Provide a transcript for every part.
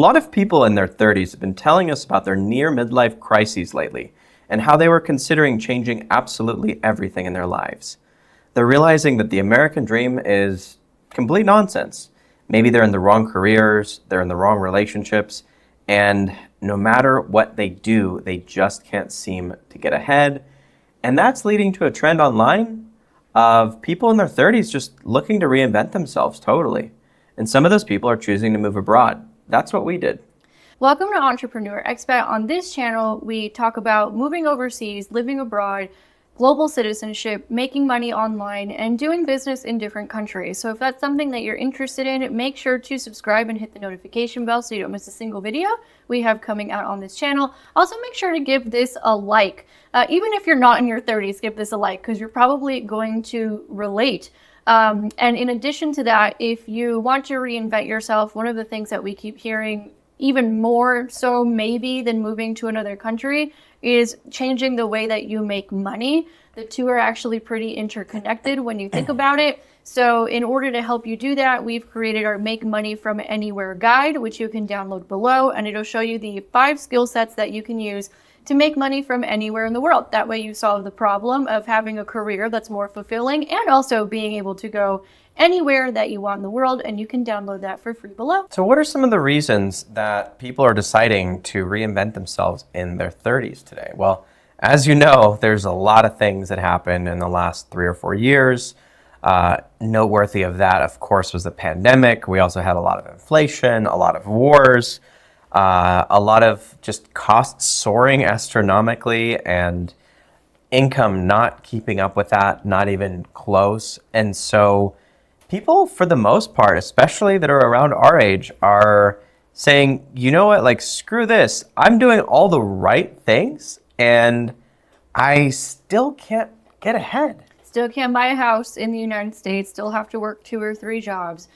lot of people in their 30s have been telling us about their near midlife crises lately and how they were considering changing absolutely everything in their lives. They're realizing that the American dream is complete nonsense. Maybe they're in the wrong careers, they're in the wrong relationships, and no matter what they do, they just can't seem to get ahead. And that's leading to a trend online of people in their 30s just looking to reinvent themselves totally. And some of those people are choosing to move abroad. That's what we did. Welcome to Entrepreneur Expat. On this channel, we talk about moving overseas, living abroad, global citizenship, making money online, and doing business in different countries. So if that's something that you're interested in, make sure to subscribe and hit the notification bell so you don't miss a single video we have coming out on this channel. Also, make sure to give this a like. Even if you're not in your 30s, give this a like because you're probably going to relate. And in addition to that, if you want to reinvent yourself, one of the things that we keep hearing even more so maybe than moving to another country is changing the way that you make money. The two are actually pretty interconnected when you think about it. So in order to help you do that, we've created our Make Money From Anywhere guide, which you can download below, and it'll show you the 5 skill sets that you can use to make money from anywhere in the world. That way you solve the problem of having a career that's more fulfilling and also being able to go anywhere that you want in the world, and you can download that for free below. So what are some of the reasons that people are deciding to reinvent themselves in their 30s today? Well, as you know, there's a lot of things that happened in the last 3 or 4 years. Noteworthy of that, of course, was the pandemic. We also had a lot of inflation, a lot of wars, a lot of just costs soaring astronomically and income not keeping up with that, not even close. And so people, for the most part, especially that are around our age, are saying, you know what, like, screw this. I'm doing all the right things and I still can't get ahead. Still can't buy a house in the United States, still have to work 2 or 3 jobs.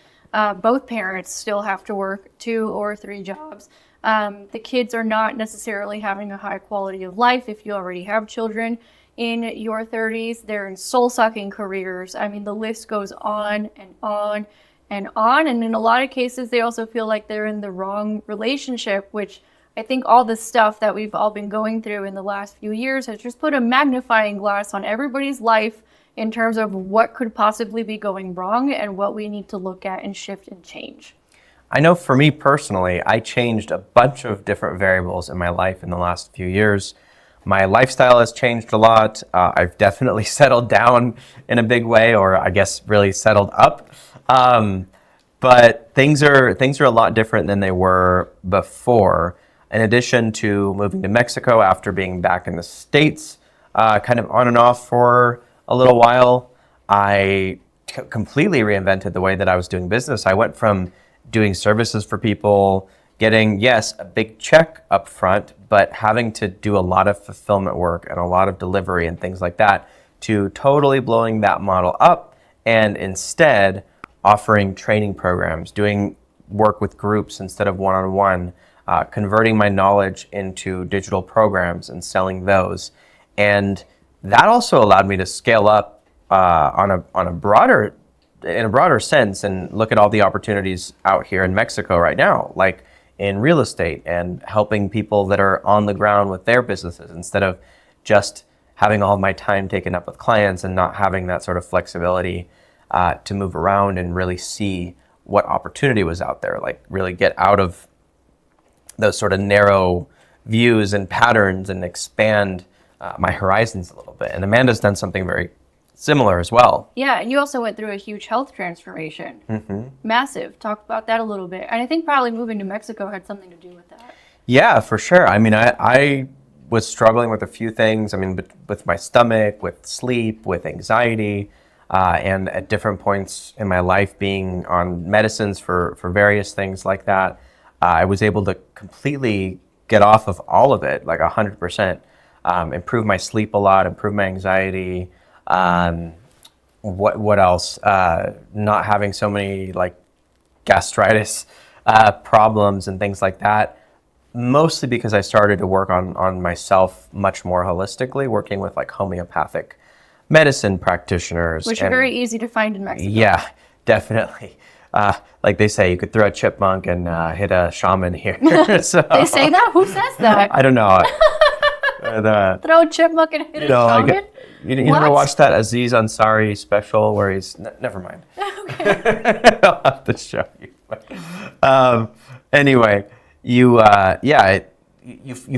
Both parents still have to work 2 or 3 jobs. The kids are not necessarily having a high quality of life if you already have children in your 30s. They're in soul-sucking careers. I mean, the list goes on and on and on. And in a lot of cases, they also feel like they're in the wrong relationship, which I think all the stuff that we've all been going through in the last few years has just put a magnifying glass on everybody's life in terms of what could possibly be going wrong and what we need to look at and shift and change. I know for me personally, I changed a bunch of different variables in my life in the last few years. My lifestyle has changed a lot. I've definitely settled down in a big way, or I guess really settled up. But things are a lot different than they were before. In addition to moving to Mexico after being back in the States, kind of on and off for a little while, I completely reinvented the way that I was doing business. I went from doing services for people, getting, yes, a big check up front, but having to do a lot of fulfillment work and a lot of delivery and things like that, to totally blowing that model up and instead offering training programs, doing work with groups instead of one-on-one, converting my knowledge into digital programs and selling those. And that also allowed me to scale up in a broader sense and look at all the opportunities out here in Mexico right now, like in real estate and helping people that are on the ground with their businesses instead of just having all of my time taken up with clients and not having that sort of flexibility to move around and really see what opportunity was out there, like really get out of those sort of narrow views and patterns and expand my horizons a little bit. And Amanda's done something very similar as well. Yeah, and you also went through a huge health transformation. Mm-hmm. Massive. Talk about that a little bit. And I think probably moving to Mexico had something to do with that. Yeah, for sure. I mean, I was struggling with a few things. I mean, with my stomach, with sleep, with anxiety, and at different points in my life being on medicines for various things like that. I was able to completely get off of all of it, like 100%. Improve my sleep a lot, improve my anxiety. What else? Not having so many like gastritis problems and things like that. Mostly because I started to work on myself much more holistically, working with like homeopathic medicine practitioners. Which are very easy to find in Mexico. Yeah, definitely. like they say, you could throw a chipmunk and hit a shaman here. So, They say that? Who says that? I don't know. Throw a chipmunk and hit a shaman? Like, you never watched that Aziz Ansari special where he's... never mind. Okay. I'll have to show you. Anyway, you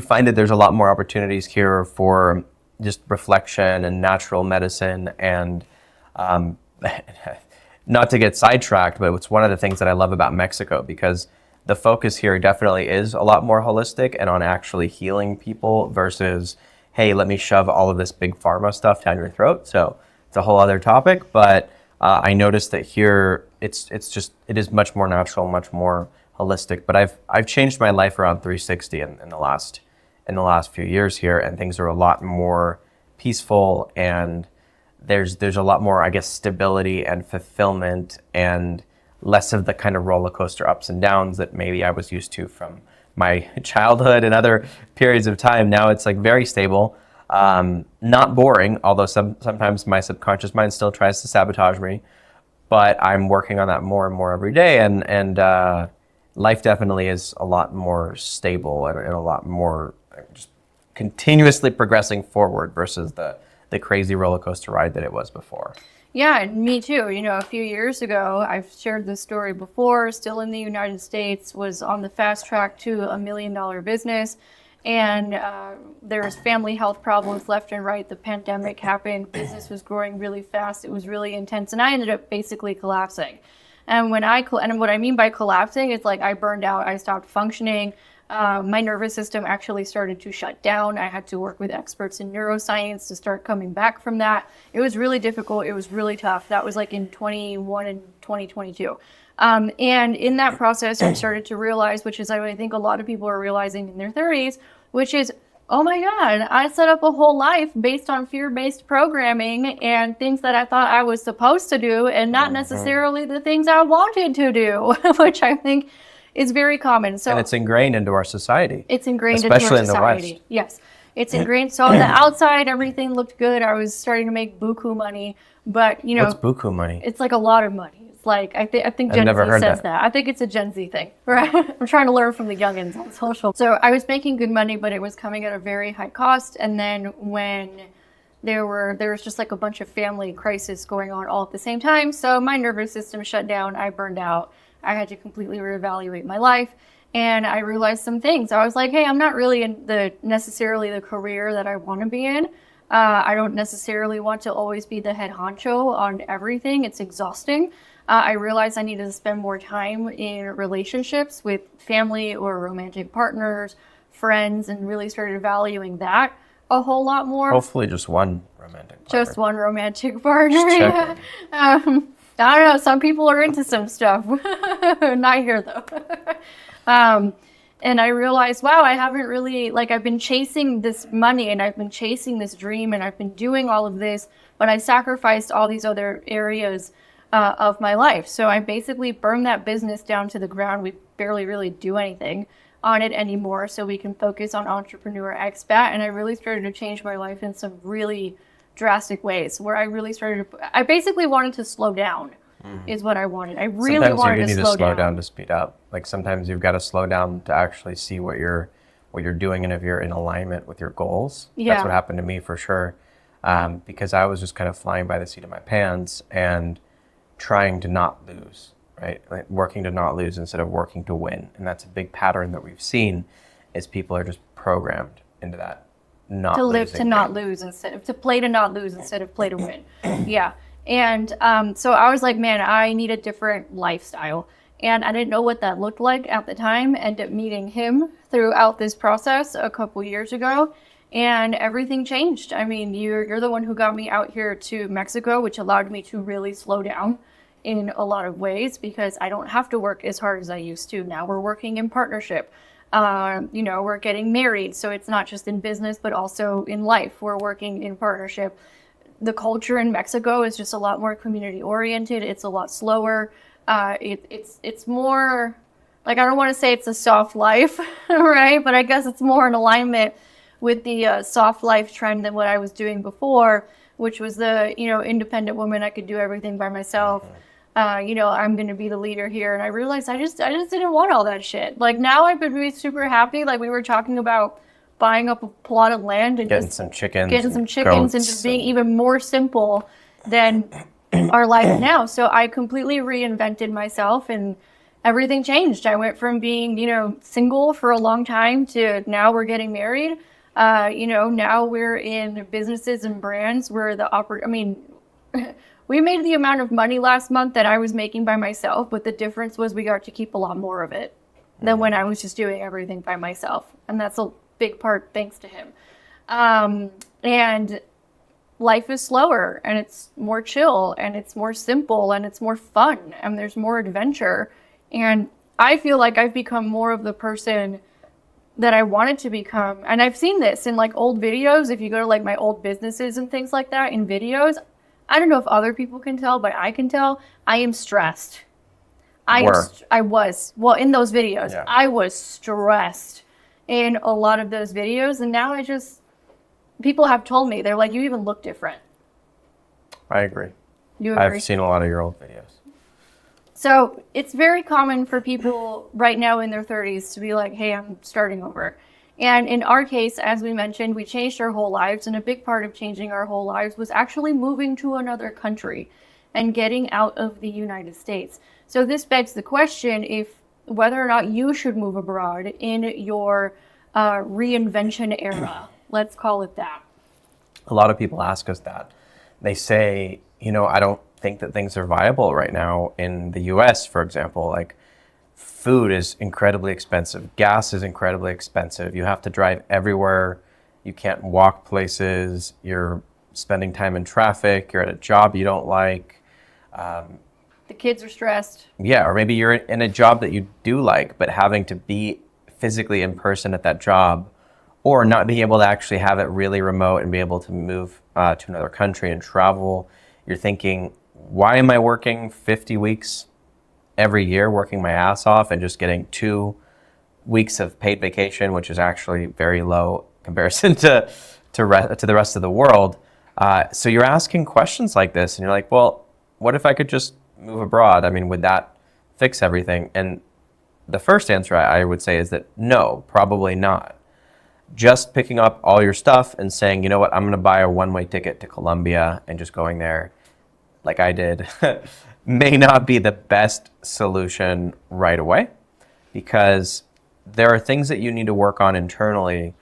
find that there's a lot more opportunities here for just reflection and natural medicine and not to get sidetracked, but it's one of the things that I love about Mexico, because the focus here definitely is a lot more holistic and on actually healing people versus, hey, let me shove all of this big pharma stuff down your throat. So it's a whole other topic, but I noticed that here it is much more natural, much more holistic. But I've changed my life around 360 in the last few years here, and things are a lot more peaceful, and there's a lot more, I guess, stability and fulfillment, and less of the kind of roller coaster ups and downs that maybe I was used to from my childhood and other periods of time. Now it's like very stable, not boring, although sometimes my subconscious mind still tries to sabotage me, but I'm working on that more and more every day, and life definitely is a lot more stable and a lot more just continuously progressing forward versus the crazy roller coaster ride that it was before. Yeah, and me too. You know, a few years ago, I've shared this story before, still in the United States, was on the fast track to $1 million business. And there was family health problems left and right. The pandemic happened. Business was growing really fast. It was really intense. And I ended up basically collapsing. And what I mean by collapsing is like I burned out. I stopped functioning. My nervous system actually started to shut down. I had to work with experts in neuroscience to start coming back from that. It was really difficult. It was really tough. That was like in 21 and 2022. And in that process, I started to realize, which is I think a lot of people are realizing in their 30s, which is, oh my God, I set up a whole life based on fear-based programming and things that I thought I was supposed to do and not necessarily the things I wanted to do, which I think is very common. So, and it's ingrained into our society. It's ingrained especially into our society. In the West. Yes. It's ingrained. So on the outside, everything looked good. I was starting to make buku money, but you know, what's buku money? It's like a lot of money. It's like I think Gen Z says that. I think it's a Gen Z thing, right? I'm trying to learn from the youngins on social. So I was making good money, but it was coming at a very high cost. And then when there was just like a bunch of family crisis going on all at the same time, so my nervous system shut down. I burned out. I had to completely reevaluate my life, and I realized some things. I was like, hey, I'm not really in necessarily the career that I want to be in. I don't necessarily want to always be the head honcho on everything. It's exhausting. I realized I needed to spend more time in relationships with family or romantic partners, friends, and really started valuing that a whole lot more. Hopefully just one romantic partner. Just one romantic partner. Yeah. I don't know. Some people are into some stuff. Not here, though. And I realized, wow, I haven't really, I've been chasing this money and I've been chasing this dream and I've been doing all of this, but I sacrificed all these other areas of my life. So I basically burned that business down to the ground. We barely really do anything on it anymore. So we can focus on Entrepreneur Expat. And I really started to change my life in some really drastic ways where I basically wanted to slow down is what I wanted. I really wanted to slow down to speed up. Like sometimes you've got to slow down to actually see what you're doing and if you're in alignment with your goals. Yeah. That's what happened to me for sure. Because I was just kind of flying by the seat of my pants and trying to not lose, right? Like working to not lose instead of working to win. And that's a big pattern that we've seen is people are just programmed into that. To live to not lose to play to not lose instead of play to win. Yeah. And so I was like, man, I need a different lifestyle. And I didn't know what that looked like at the time. Ended up meeting him throughout this process a couple years ago. And everything changed. I mean, you're the one who got me out here to Mexico, which allowed me to really slow down in a lot of ways because I don't have to work as hard as I used to. Now we're working in partnership. We're getting married, so it's not just in business, but also in life. We're working in partnership. The culture in Mexico is just a lot more community oriented. It's a lot slower. It's more I don't want to say it's a soft life, right? But I guess it's more in alignment with the soft life trend than what I was doing before, which was the independent woman. I could do everything by myself. I'm going to be the leader here. And I realized I just didn't want all that shit. Like now I've been really super happy. Like we were talking about buying up a plot of land and Getting just some chickens, getting some chickens and just being even more simple than our life now. So I completely reinvented myself and everything changed. I went from being, single for a long time to now we're getting married. Now we're in businesses and brands where we made the amount of money last month that I was making by myself, but the difference was we got to keep a lot more of it than when I was just doing everything by myself. And that's a big part thanks to him. And life is slower and it's more chill and it's more simple and it's more fun and there's more adventure. And I feel like I've become more of the person that I wanted to become. And I've seen this in like old videos. If you go to like my old businesses and things like that in videos, I don't know if other people can tell, but I can tell I am stressed. I was. Well, in those videos, yeah. I was stressed in a lot of those videos. And now people have told me, they're like, you even look different. I agree. You agree? I've seen a lot of your old videos. So it's very common for people right now in their 30s to be like, hey, I'm starting over. And in our case, as we mentioned, we changed our whole lives. And a big part of changing our whole lives was actually moving to another country and getting out of the United States. So this begs the question whether or not you should move abroad in your reinvention era. Let's call it that. A lot of people ask us that. They say, I don't think that things are viable right now in the US, for example. Like, food is incredibly expensive. Gas is incredibly expensive. You have to drive everywhere. You can't walk places. You're spending time in traffic. You're at a job you don't like. The kids are stressed. Yeah, or maybe you're in a job that you do like, but having to be physically in person at that job, or not being able to actually have it really remote and be able to move to another country and travel. You're thinking, why am I working 50 weeks every year, working my ass off and just getting 2 weeks of paid vacation, which is actually very low comparison to the rest of the world. So you're asking questions like this and you're like, well, what if I could just move abroad? I mean, would that fix everything? And the first answer I would say is that no, probably not. Just picking up all your stuff and saying, you know what, I'm going to buy a one-way ticket to Colombia and just going there like I did may not be the best solution right away, because there are things that you need to work on internally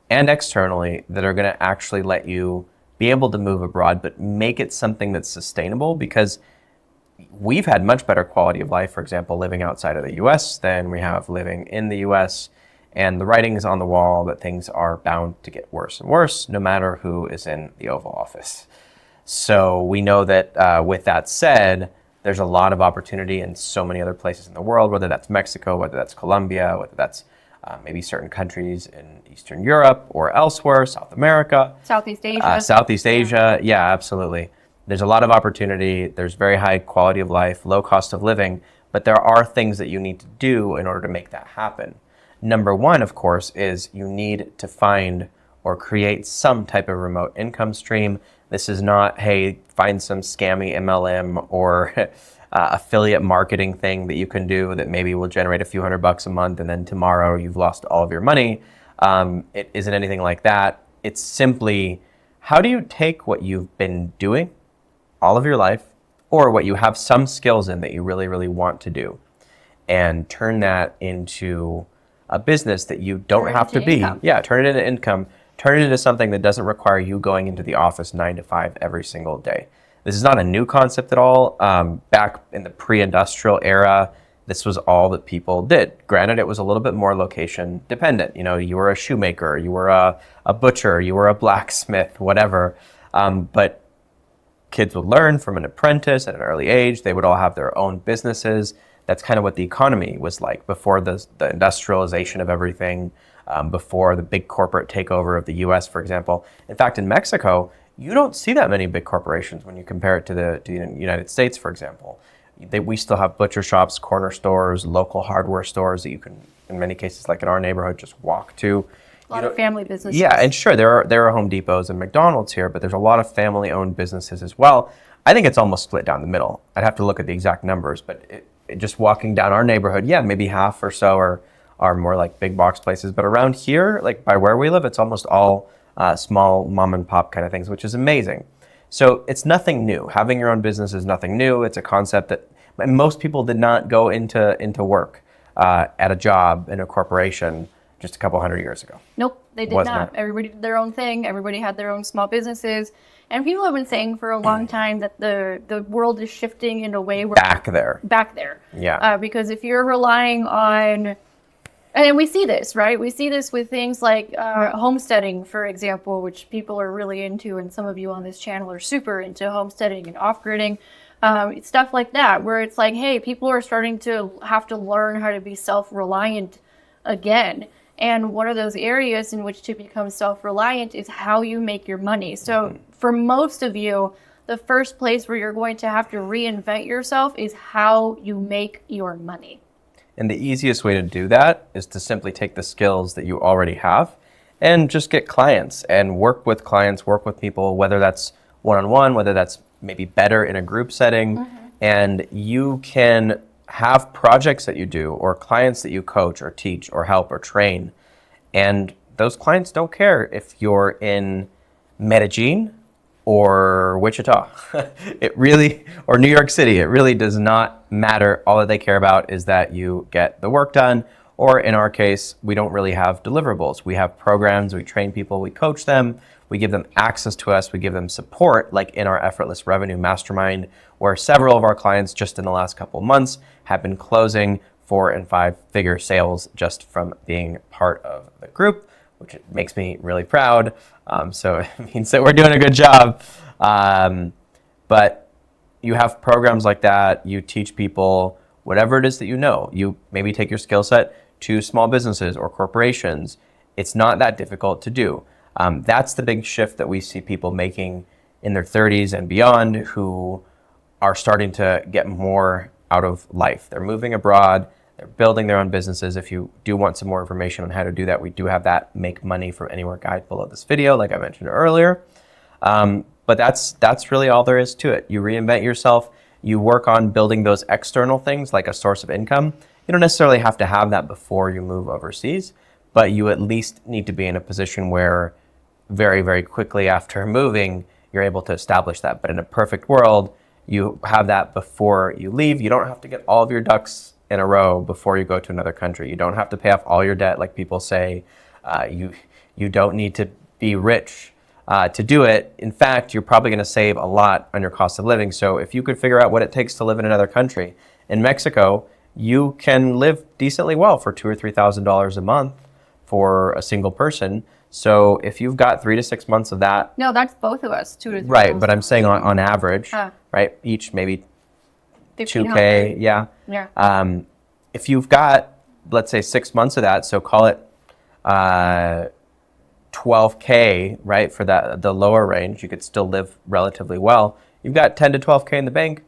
and externally that are going to actually let you be able to move abroad, but make it something that's sustainable, because we've had much better quality of life, for example, living outside of the US than we have living in the US. And the writing is on the wall that things are bound to get worse and worse, no matter who is in the Oval Office. So we know that with that said, there's a lot of opportunity in so many other places in the world, whether that's Mexico, whether that's Colombia, whether that's maybe certain countries in Eastern Europe or elsewhere, South America. Southeast Asia. Southeast Asia, yeah, absolutely. There's a lot of opportunity. There's very high quality of life, low cost of living, but there are things that you need to do in order to make that happen. Number one, of course, is you need to find or create some type of remote income stream. This is not, hey, find some scammy MLM or affiliate marketing thing that you can do that maybe will generate a few $100 a month and then tomorrow you've lost all of your money. It isn't anything like that. It's simply, how do you take what you've been doing all of your life, or what you have some skills in that you really, really want to do, and turn that into a business that you don't have to be. Yeah, turn it into income. Turn it into something that doesn't require you going into the office 9 to 5 every single day. This is not a new concept at all. Back in the pre-industrial era, this was all that people did. Granted, it was a little bit more location dependent. You were a shoemaker, you were a butcher, you were a blacksmith, whatever. But kids would learn from an apprentice at an early age. They would all have their own businesses. That's kind of what the economy was like before the industrialization of everything, before the big corporate takeover of the US, for example. In fact, in Mexico, you don't see that many big corporations when you compare it to the United States, for example. We still have butcher shops, corner stores, local hardware stores that you can, in many cases, like in our neighborhood, just walk to. A lot of family businesses. Yeah, and sure, there are Home Depots and McDonald's here, but there's a lot of family-owned businesses as well. I think it's almost split down the middle. I'd have to look at the exact numbers, but just walking down our neighborhood, yeah, maybe half or so are more like big box places. But around here, like by where we live, it's almost all small mom and pop kind of things, which is amazing. So it's nothing new. Having your own business is nothing new. It's a concept that most people did not go into work at a job in a corporation just a couple hundred years ago. Nope, they did not. Everybody did their own thing. Everybody had their own small businesses. And people have been saying for a long time that the world is shifting in a way where back there. Yeah. Because if you're relying on, and we see this, right? We see this with things like homesteading, for example, which people are really into, and some of you on this channel are super into homesteading and off-gridding. Stuff like that, where it's like, hey, people are starting to have to learn how to be self-reliant again. And one of those areas in which to become self-reliant is how you make your money. So for most of you, the first place where you're going to have to reinvent yourself is how you make your money. And the easiest way to do that is to simply take the skills that you already have and just get clients and work with clients, work with people, whether that's one-on-one, whether that's maybe better in a group setting. And you can have projects that you do or clients that you coach or teach or help or train. And those clients don't care if you're in Medellin or Wichita. Or New York City. It really does not matter. All that they care about is that you get the work done. Or in our case, we don't really have deliverables. We have programs, we train people, we coach them, we give them access to us, we give them support, like in our Effortless Revenue Mastermind, where several of our clients just in the last couple of months have been closing 4- and 5-figure sales just from being part of the group, which makes me really proud. So it means that we're doing a good job. But you have programs like that, you teach people whatever it is that you know. You maybe take your skill set to small businesses or corporations. It's not that difficult to do. That's the big shift that we see people making in their 30s and beyond who are starting to get more out of life. They're moving abroad, they're building their own businesses. If you do want some more information on how to do that, we do have that Make Money from Anywhere guide below this video, like I mentioned earlier. But that's really all there is to it. You reinvent yourself, you work on building those external things like a source of income. You don't necessarily have to have that before you move overseas, but you at least need to be in a position where very, very quickly after moving, you're able to establish that. But in a perfect world, you have that before you leave. You don't have to get all of your ducks in a row before you go to another country. You don't have to pay off all your debt like people say. You don't need to be rich to do it. In fact, you're probably going to save a lot on your cost of living. So if you could figure out what it takes to live in another country, in Mexico, you can live decently well for $2,000 or $3,000 a month for a single person. So if you've got 3 to 6 months of that. No, that's both of us, 2 to 3. Right, but I'm saying on average, right? Each maybe 2K, yeah. If you've got, let's say 6 months of that, so call it 12K, right? For the lower range, you could still live relatively well. You've got 10 to 12K in the bank.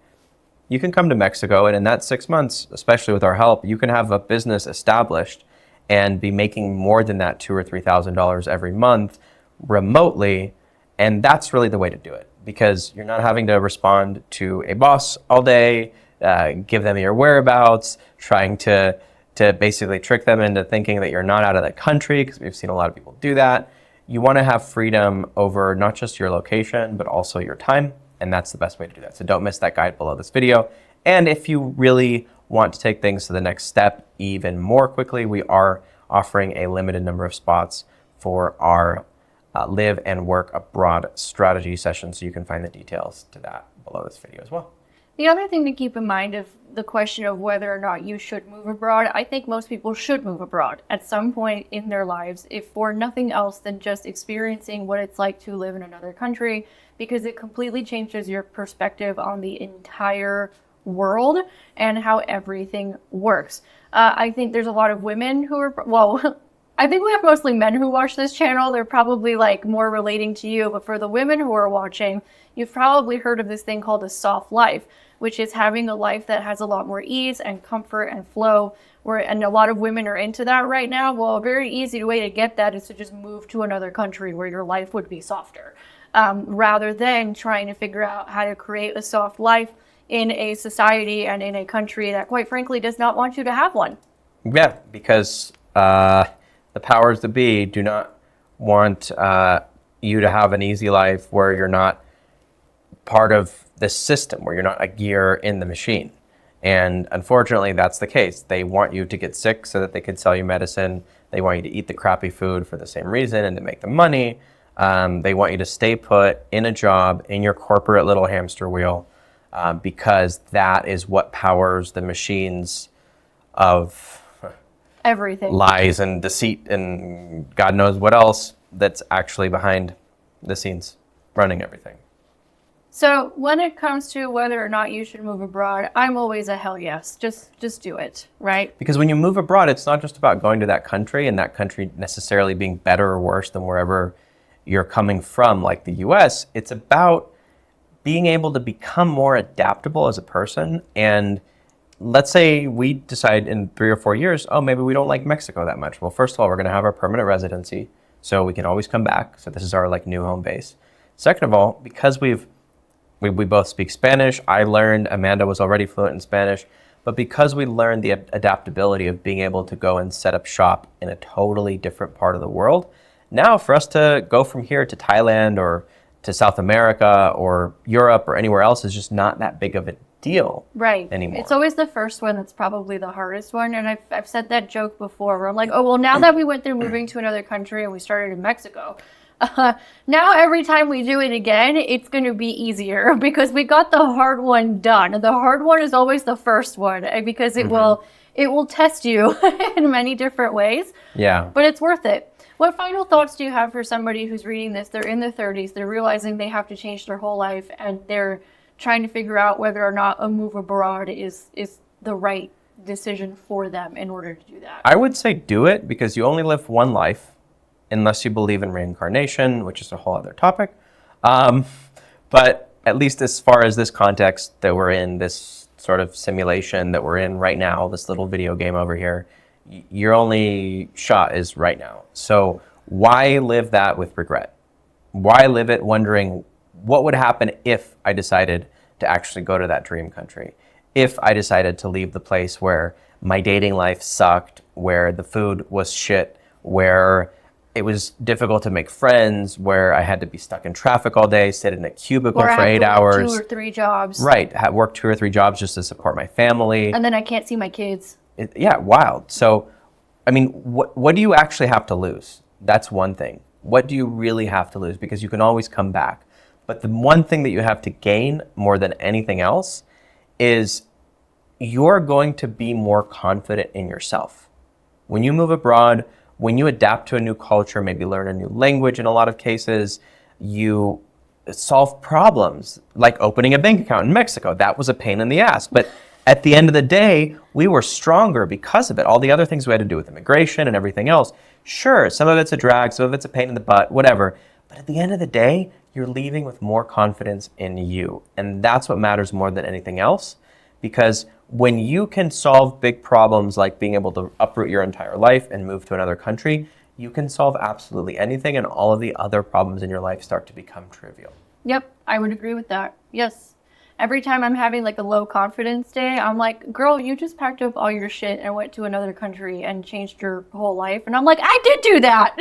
You can come to Mexico, and in that 6 months, especially with our help, you can have a business established and be making more than that $2,000 or $3,000 every month remotely. And that's really the way to do it, because you're not having to respond to a boss all day, give them your whereabouts, trying to basically trick them into thinking that you're not out of the country, because we've seen a lot of people do that. You want to have freedom over not just your location, but also your time. And that's the best way to do that. So don't miss that guide below this video. And if you really want to take things to the next step even more quickly, we are offering a limited number of spots for our live and work abroad strategy session. So you can find the details to that below this video as well. The other thing to keep in mind of the question of whether or not you should move abroad, I think most people should move abroad at some point in their lives, if for nothing else than just experiencing what it's like to live in another country, because it completely changes your perspective on the entire world and how everything works. I think there's a lot of women who are, well, I think we have mostly men who watch this channel. They're probably like more relating to you, but for the women who are watching, you've probably heard of this thing called a soft life, which is having a life that has a lot more ease and comfort and flow, and a lot of women are into that right now. Well, a very easy way to get that is to just move to another country where your life would be softer. rather than trying to figure out how to create a soft life in a society and in a country that, quite frankly, does not want you to have one. Yeah, because the powers that be do not want you to have an easy life where you're not part of the system, where you're not a gear in the machine. And unfortunately, that's the case. They want you to get sick so that they can sell you medicine. They want you to eat the crappy food for the same reason and to make the money. They want you to stay put in a job in your corporate little hamster wheel because that is what powers the machines of Everything. lies and deceit and God knows what else that's actually behind the scenes running everything. So when it comes to whether or not you should move abroad, I'm always a hell yes. Just do it, right? Because when you move abroad, it's not just about going to that country and that country necessarily being better or worse than wherever you're coming from, like the US. It's about being able to become more adaptable as a person. And let's say we decide in 3 or 4 years, oh, maybe we don't like Mexico that much. Well, first of all, we're going to have our permanent residency, so we can always come back. So this is our like new home base. Second of all, because we both speak Spanish, I learned, Amanda was already fluent in Spanish, but because we learned the adaptability of being able to go and set up shop in a totally different part of the world, now for us to go from here to Thailand or to South America or Europe or anywhere else is just not that big of a deal anymore. It's always the first one that's probably the hardest one. And I've said that joke before where I'm like, oh, well, now that we went through moving to another country and we started in Mexico, now every time we do it again, it's going to be easier because we got the hard one done. The hard one is always the first one because it will test you in many different ways. Yeah. But it's worth it. What final thoughts do you have for somebody who's reading this? They're in their 30s, they're realizing they have to change their whole life, and they're trying to figure out whether or not a move abroad is the right decision for them in order to do that. I would say do it because you only live one life unless you believe in reincarnation, which is a whole other topic. But at least as far as this context that we're in, this sort of simulation that we're in right now, this little video game over here, your only shot is right now. So why live that with regret? Why live it wondering what would happen if I decided to actually go to that dream country? If I decided to leave the place where my dating life sucked, where the food was shit, where it was difficult to make friends, where I had to be stuck in traffic all day, sit in a cubicle for 8 hours. 2 or 3 jobs. Right, work 2 or 3 jobs just to support my family. And then I can't see my kids. Yeah, wild. So, I mean, what do you actually have to lose? That's one thing. What do you really have to lose? Because you can always come back. But the one thing that you have to gain more than anything else is you're going to be more confident in yourself. When you move abroad, when you adapt to a new culture, maybe learn a new language in a lot of cases, you solve problems like opening a bank account in Mexico. That was a pain in the ass. But at the end of the day, we were stronger because of it. All the other things we had to do with immigration and everything else. Sure, some of it's a drag, some of it's a pain in the butt, whatever. But at the end of the day, you're leaving with more confidence in you. And that's what matters more than anything else. Because when you can solve big problems like being able to uproot your entire life and move to another country, you can solve absolutely anything, and all of the other problems in your life start to become trivial. Yep, I would agree with that. Yes. Every time I'm having like a low confidence day, I'm like, girl, you just packed up all your shit and went to another country and changed your whole life. And I'm like, I did do that.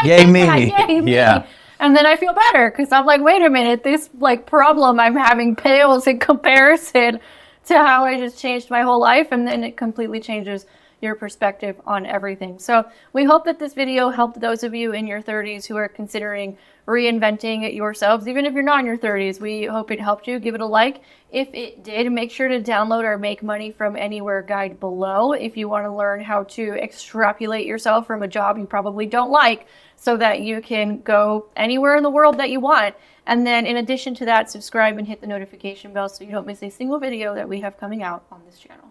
Yay me. Yay me. Yeah. And then I feel better because I'm like, wait a minute, this like problem I'm having pales in comparison to how I just changed my whole life. And then it completely changes your perspective on everything. So we hope that this video helped those of you in your 30s who are considering reinventing yourselves. Even if you're not in your 30s, we hope it helped you. Give it a like. If it did, make sure to download our Make Money From Anywhere guide below if you want to learn how to extrapolate yourself from a job you probably don't like so that you can go anywhere in the world that you want. And then in addition to that, subscribe and hit the notification bell so you don't miss a single video that we have coming out on this channel.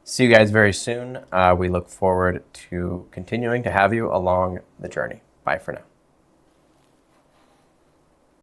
See you guys very soon. We look forward to continuing to have you along the journey. Bye for now.